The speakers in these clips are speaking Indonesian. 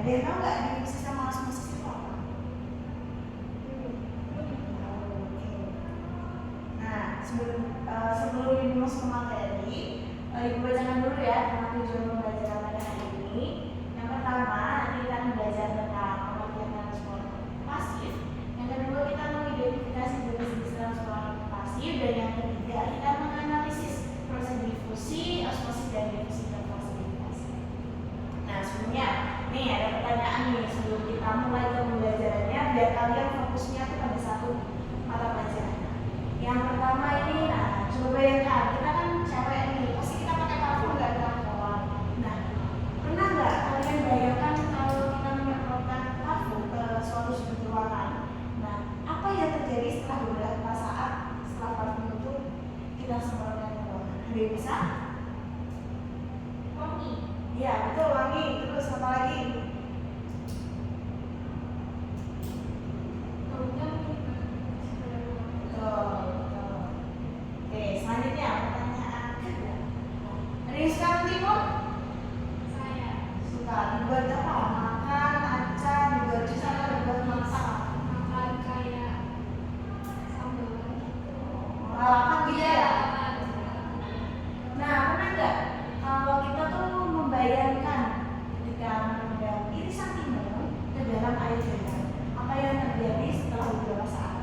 Ada yang tahu nggak difusi sama osmosis itu apa? Nah, sebelum Ibu masuk ke materi, Ibu bacakan dulu ya tentang tujuan pembelajaran pada hari ini. Yang pertama, nanti kita akan belajar tentang pengertian transport pasif. Yang kedua, kita mengidentifikasi jenis-jenis transport pasif. Dan yang ketiga, kita menganalisis proses difusi, osmosis, dan difusi terfasilitasi. Nah, sebelumnya, nih ada pertanyaan nih sebelum kita mulai ke pembelajarannya, biar kalian fokusnya tuh pada satu mata pelajaran. Yang pertama ini, nah coba bayangkan, kita kan cewek nih, pasti kita pakai parfum nggak dalam kawan. Nah, pernah nggak kalian bayangkan kalau kita menyemprotkan parfum ke suatu sudut ruangan? Nah, apa yang terjadi setelah beberapa saat setelah parfum itu kita semprotkan ke ruangan? Ada yang bisa? Wangi. Iya, betul, wangi. Terus apa lagi? Oke, selanjutnya pertanyaan kedua. Ada yang suka mentimun? Saya suka. Dibuat apa? Makan, acar, dibuat jus atau dibuat masak? Makan kayak sambal. Apa gitu ya? Nah, pernah nggak kalau kita tuh membayangkan ketika menendang irisan timun ke dalam air garam, apa yang terjadi setelah beberapa saat?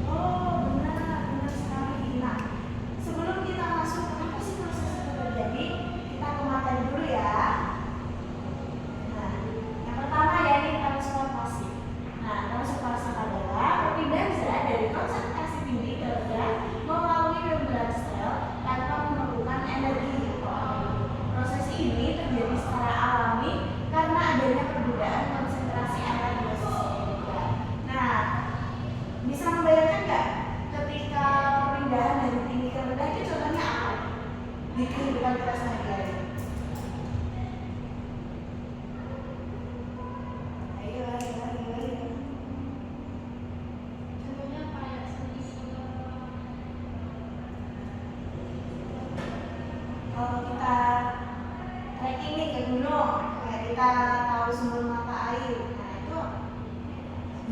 Oh, benar sekali. Nah, sebelum kita masuk kenapa sih proses itu terjadi, kita ke materi dulu ya. Nah, yang pertama ya ini transport pasif. Nah, transport pasif adalah perpindahan zat dari konsentrasi tinggi ke rendah melalui membran sel tanpa memerlukan energi. Proses ini terjadi secara alami karena adanya perbedaan konsentrasi antar dua sisi. Nah, bisa membayangkan nggak ketika perpindahan dari tinggi ke rendah itu contohnya apa di kehidupan kita sehari-hari? Ayo. Contohnya kayak kalau kita trekking nih ke gunung, kayak kita tahu sumber mata air, nah itu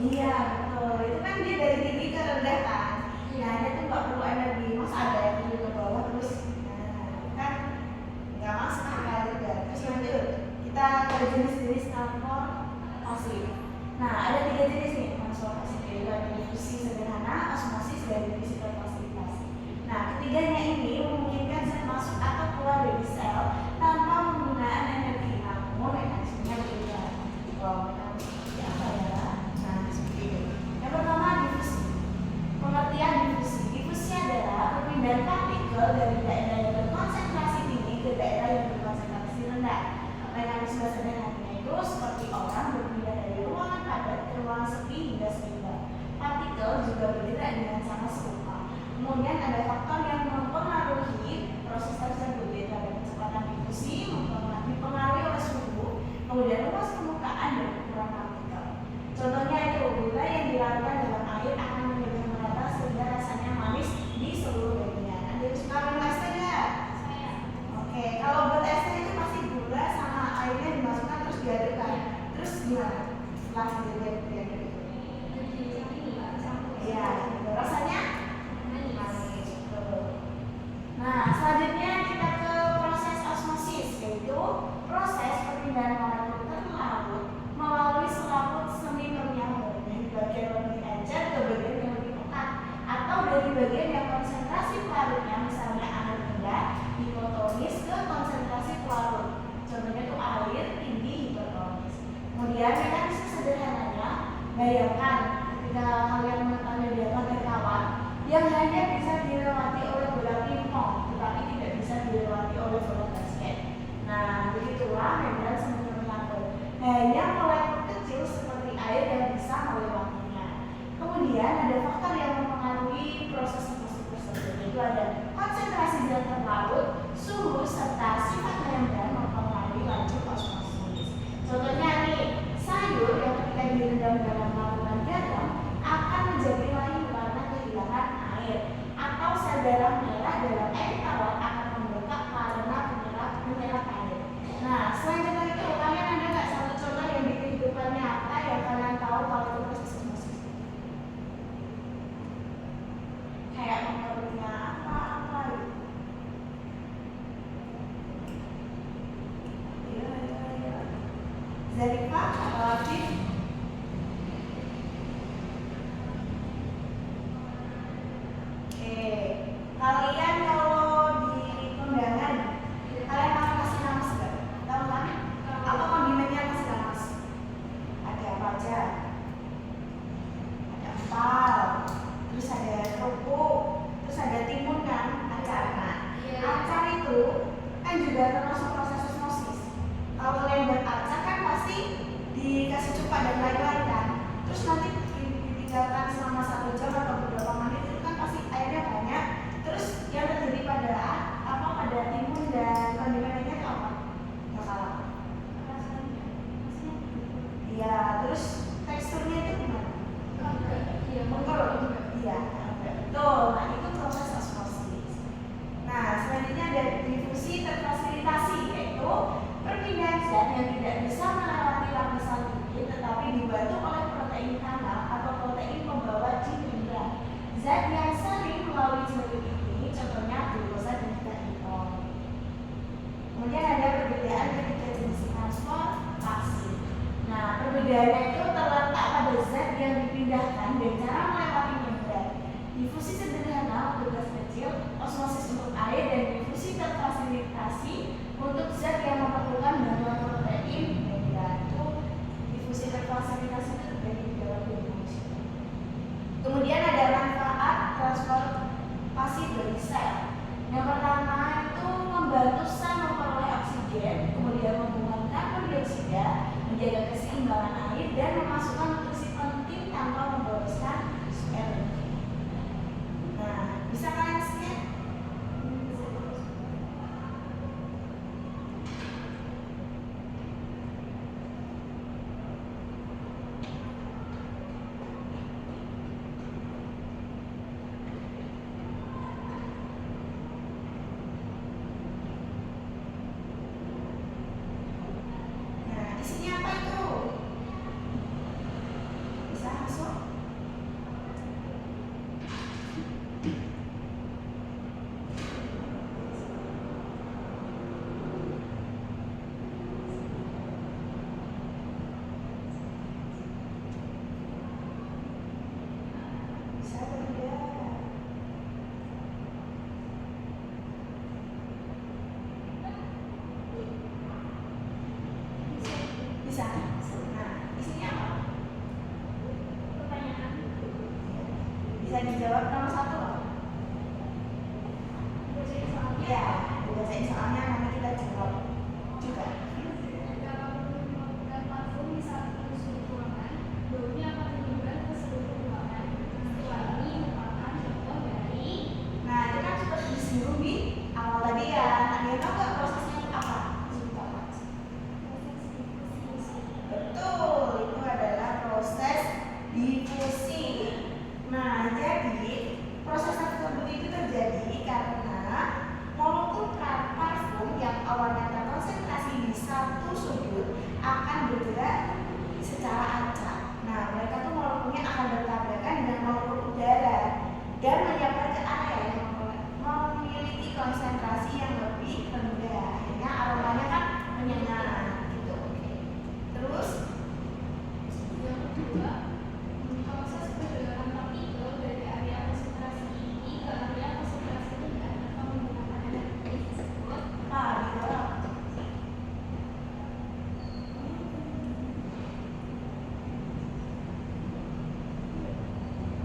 iya betul, itu kan dia dari tinggi ke rendah kan. Ya dia tuh nggak perlu energi, masa ada yang turun ke bawah terus, nah kan nggak masuk akal juga. Terus lanjut, kita ke jenis-jenis transport pasif. Nah ada 3 jenis nih transport pasif, yaitu ada difusi sederhana, osmosis, dan difusi terfasilitasi. Nah ketiganya ini memungkinkan zat masuk atau keluar dari sel tanpa penggunaan energi, namun mekanismenya berbeda. Wow, ya apa ya? Nah, seperti itu. Yang pertama difusi. Pengertian difusi. Difusi adalah perpindahan partikel dari daerah yang berkonsentrasi tinggi ke daerah yang berkonsentrasi rendah. Mekanisme sederhananya itu seperti orang berpindah dari ruangan padat ke ruangan sepi hingga seimbang. Partikel juga bergerak dengan sama serupa. Kemudian ada faktor yang mempengaruhi proses tersebut, yaitu ada kecepatan difusi, dipengaruhi oleh suhu, kemudian luas permukaan dan ukuran partikel. Contohnya itu gula yang dilarutkan dalam air akan menjadi merata sehingga rasanya manis di seluruh bagian. Ada yang suka minum es teh nggak? Saya. Oke, kalau buat es teh itu pasti gula sama airnya dimasukkan terus diadukkan. Terus gimana? Setelah diaduk itu. Iya, rasanya manis. Nah, selanjutnya kita ke proses osmosis, yaitu proses perpindahan molekul terlarut melalui selaput semi permeabel dari bagian lebih encer ke bagian yang lebih pekat, atau dari bagian yang konsentrasi pelarutnya misalnya air rendah hipotonis ke konsentrasi pelarut. Contohnya itu air tinggi hipertonis. Kemudian mekanisme sederhananya, bayangkan ketika kalian mengetahui diameter kawat yang hanya bisa dilewati oleh bola pingpong, tetapi tidak bisa dilewati oleh bola basket. Nah, begitulah membran semi permeabel. Hanya molekul kecil seperti air yang bisa melewatinya. Kemudian ada faktor yang mempengaruhi proses tersebut, yaitu ada konsentrasi zat terlarut, suhu, serta sifat membran mempengaruhi laju osmosis. Contohnya nih, sayur yang ketika direndam dalam larutan garam akan menjadi layu karena kehilangan air, atau sel darah merah dalam air tawar akan membengkak karena menyerap air. Nah, Zarifah atau Afif? Oke, kalian kalau di kondangan kalian akan kasih namas nggak? Tahu kan? Apa kondimennya kasih namas? Ada apa aja? Ada empal, terus ada kerupuk, terus ada timun kan? Acar. Nah, acar itu kan juga termasuk proses osmosis. Kalau kalian buat acar kan pasti dikasih cuka dan lain-lain kan. Terus nanti ditinggalkan selama 1 jam atau beberapa menit itu kan pasti airnya banyak. Terus yang terjadi pada timun dan kondimennya itu apa? Nggak salah. Iya, terus teksturnya itu gimana? Mengkerut. Iya, betul. Nah, itu proses osmosis. Nah, selanjutnya ada difusi terfasilitasi, yaitu perpindahan zat yang tidak bisa melewati lapisan lipid tetapi dibantu oleh protein kanal atau protein pembawa di membran. Zat yang sering melalui jalur ini contohnya glukosa dan juga ketone. Kemudian ada perbedaan ketiga jenis transportasi. Nah, perbedaannya itu terletak pada zat yang dipindahkan dan cara melewati membran. Difusi sederhana untuk gas kecil, osmosis untuk air, dan difusi terfasilitasi untuk zat yang memerlukan bantuan protein membran. Itu difusi terfasilitasi itu terjadi di dalam tubuh manusia. Kemudian ada manfaat transportasi dari sel. Yang pertama itu membantu sel memperoleh oksigen, kemudian membuang karbon dioksida, menjaga keseimbangan air, dan memasukkan nutrisi penting tanpa memboroskan energi. Nah, bisa kalian scan? Isinya apa itu? Bisa masuk? Bisa atau tidak? Bisa. Nah, isinya apa? Pertanyaan. Bisa dijawab nomor 1. Iya, bacain soalnya nanti kita jawab juga. Kalau menggunakan parfum di saat suhu ruangan, baunya akan menyebar ke seluruh ruangan. Setelah ini merupakan contoh dari. Nah, itu kan seperti disinggung di awal tadi ya. Anda tahu nggak prosesnya apa? Betul, itu adalah proses difusi. Nah, jadi proses tersebut itu terjadi karena molekul parfum yang awalnya terkonsentrasi di satu sudut akan bergerak secara acak. Nah, mereka tuh molekulnya akan bertabrakan dengan molekul udara dan menyebar ke area yang memiliki konsentrasi yang lebih rendah. Akhirnya aromanya kan menyengat gitu. Terus Yang kedua, proses pergerakan partikel dari area konsentrasi tinggi ke area konsentrasi rendah tanpa menggunakan energi disebut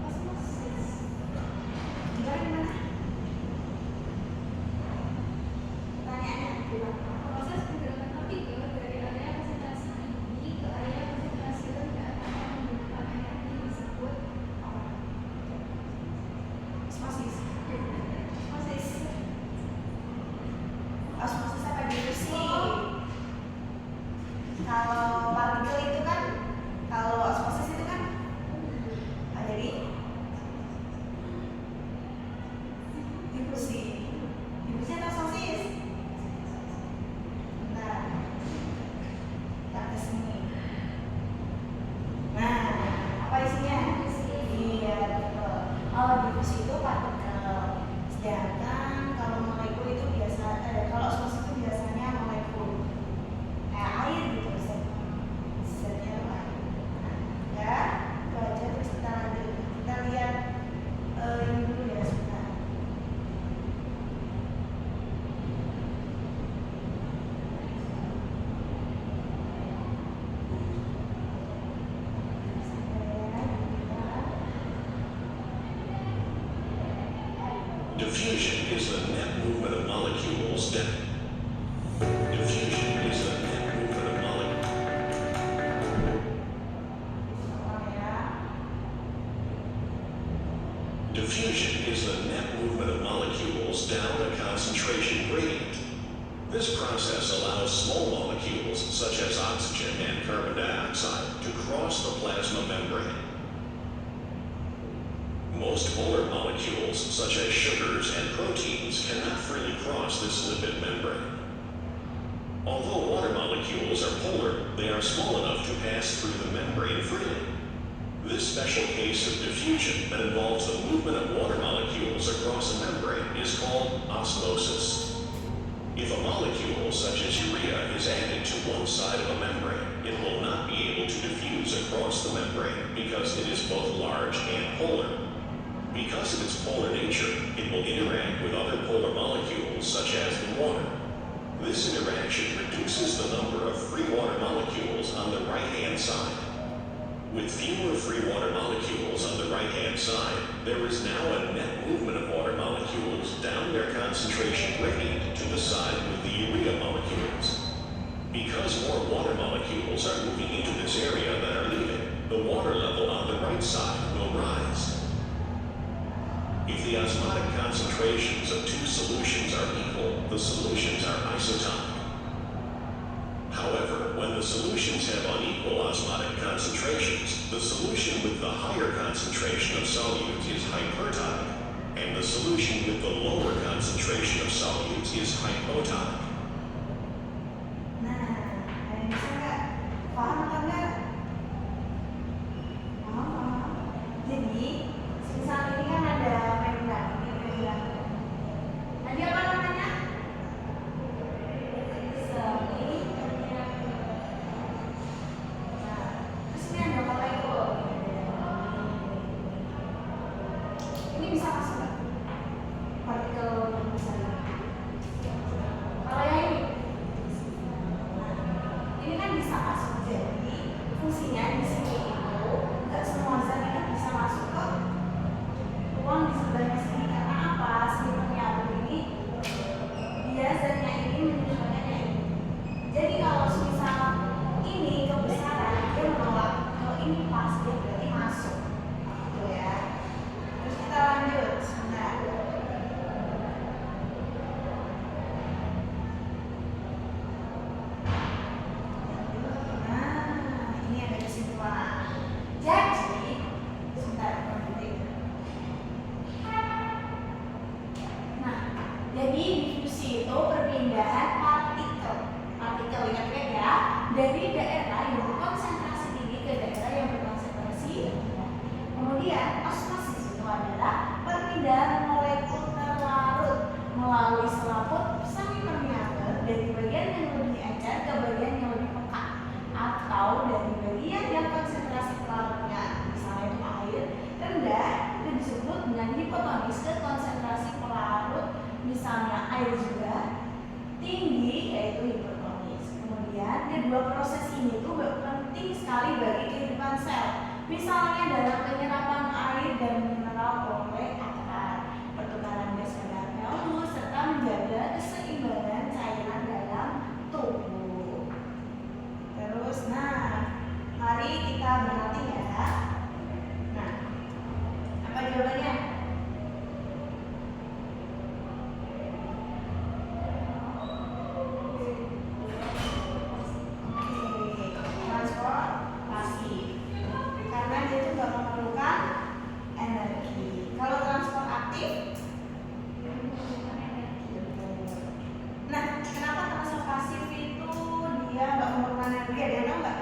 osmosis. gimana? Pertanyaannya gimana? Proses pergerakan partikel dari area konsentrasi tinggi ke area konsentrasi rendah tanpa menggunakan energi disebut Osmosis. osmosis. Osmosis apa difusi? Kalau partikel itu kan, kalau osmosis itu kan jadi difusi. Difusi atau osmosis? Bentar. Kita ke sini. Nah, apa isinya? Iya, betul. Kalau difusi itu partikel. Sedangkan kalau molekul itu kalau osmosis itu biasanya molekul kayak air gitu. Diffusion is the net movement of molecules down. Diffusion is the net movement of molecules. Diffusion is the net movement of molecules down a concentration gradient. This process allows small molecules, such as oxygen and carbon dioxide, to cross the plasma membrane. Most polar molecules, such as sugars and proteins, cannot freely cross this lipid membrane. Although water molecules are polar, they are small enough to pass through the membrane freely. This special case of diffusion that involves the movement of water molecules across a membrane is called osmosis. If a molecule, such as urea, is added to one side of a membrane, it will not be able to diffuse across the membrane because it is both large and polar. Because of its polar nature, it will interact with other polar molecules, such as the water. This interaction reduces the number of free water molecules on the right-hand side. With fewer free water molecules on the right-hand side, there is now a net movement of water molecules down their concentration gradient to the side with the urea molecules. Because more water molecules are moving into this area than are leaving, the water level on the right side will rise. If the osmotic concentrations of two solutions are equal, the solutions are isotopic. However, when the solutions have unequal osmotic concentrations, the solution with the higher concentration of solutes is hypertonic, and the solution with the lower concentration of solutes is hypotonic. Nah, ada yang bisa nggak? Paham atau enggak? Paham. Jadi, misal ini kan ada membran, ini membran. Tadi apa namanya? Semi. Nah, terus ini ada molekul. Ini bisa masuk nggak? Partikel yang besar. Kalau yang ini, ini kan bisa masuk. Jadi fungsinya di sini itu nggak semua zat ini bisa masuk ke ruang di sebelahnya sini. Karena apa? Semi permeabel ini dia zatnya ini menyesuaikannya ini. Jadi kalau misal ini kebesaran dia menolak, kalau ini pas dia berarti masuk. Gitu ya. Terus kita lanjut sebentar. Nah, ini ada kesimpulan. Jadi, sebentar, berhenti. Nah, jadi difusi itu perpindahan partikel. Partikel ingat ya, dari daerah yang berkonsentrasi tinggi ke daerah yang berkonsentrasi rendah. Kemudian osmosis itu adalah perpindahan molekul terlarut melalui selaput semi permeabel dari bagian yang lebih encer ke bagian yang lebih pekat, atau dari bagian yang konsentrasi pelarutnya, misalnya itu air, rendah itu disebut dengan hipotonis ke konsentrasi pelarut, misalnya air juga, tinggi yaitu hipertonis. Kemudian kedua proses ini tuh penting sekali bagi kehidupan sel, misalnya dalam penyerapan air dan mineral oleh akar, pertukaran gas pada CO2, serta menjaga keseimbangan cairan dalam tubuh. Terus, nah, mari kita berlatih ya. Nah, apa jawabannya? Oke, transportasi. Karena dia itu nggak memerlukan energi. Kalau transport aktif, nah, kenapa transport pasif itu dia nggak memerlukan energi? Ada yang tahu nggak?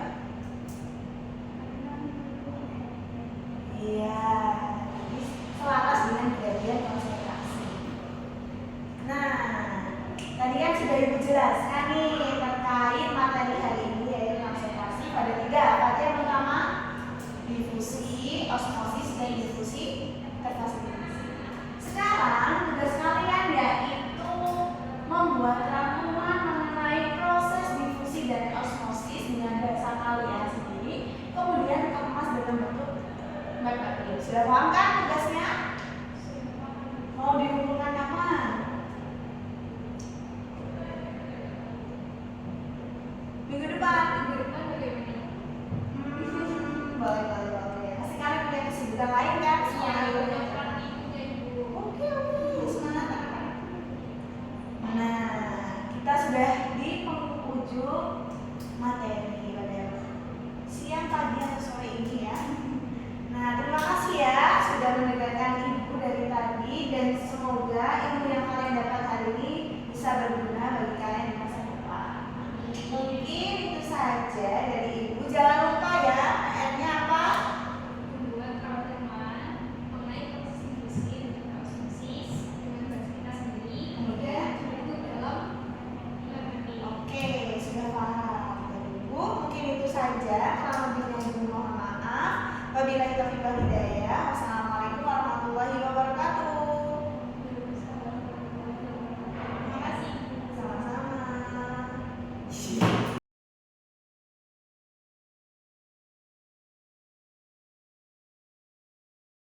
Iya, jadi selaras dengan gradien konsentrasi. Nah, tadi kan sudah Ibu jelaskan nih terkait materi hari ini, yaitu konsentrasi pada tiga. Apa aja yang pertama? Difusi, osmosis, dan difusi terfasilitasi. Sekarang tugas kalian yaitu membuat rangkuman mengenai proses difusi dan osmosis dengan bahasa kalian sendiri, kemudian kemas dalam bentuk materi. Sudah paham kan tugasnya? Mau dikumpulkan apa? menuju materi pada siang, pagi, atau sore ini ya. Nah, terima kasih ya sudah mendengarkan Ibu dari tadi, dan semoga ilmu yang kalian dapat hari ini bisa berguna bagi kalian di masa depan. Mungkin itu saja dari Ibu. Jangan lupa ya, PR-nya apa? Membuat teman mengenai proses industri dan konsumsi dengan bahasa kita sendiri, kemudian menyebut dalam materi. Oke, sudah paham dari Ibu. Mungkin itu saja. Kurang lebihnya Ibu mohon maaf. Wabillahi taufiq wal hidayah.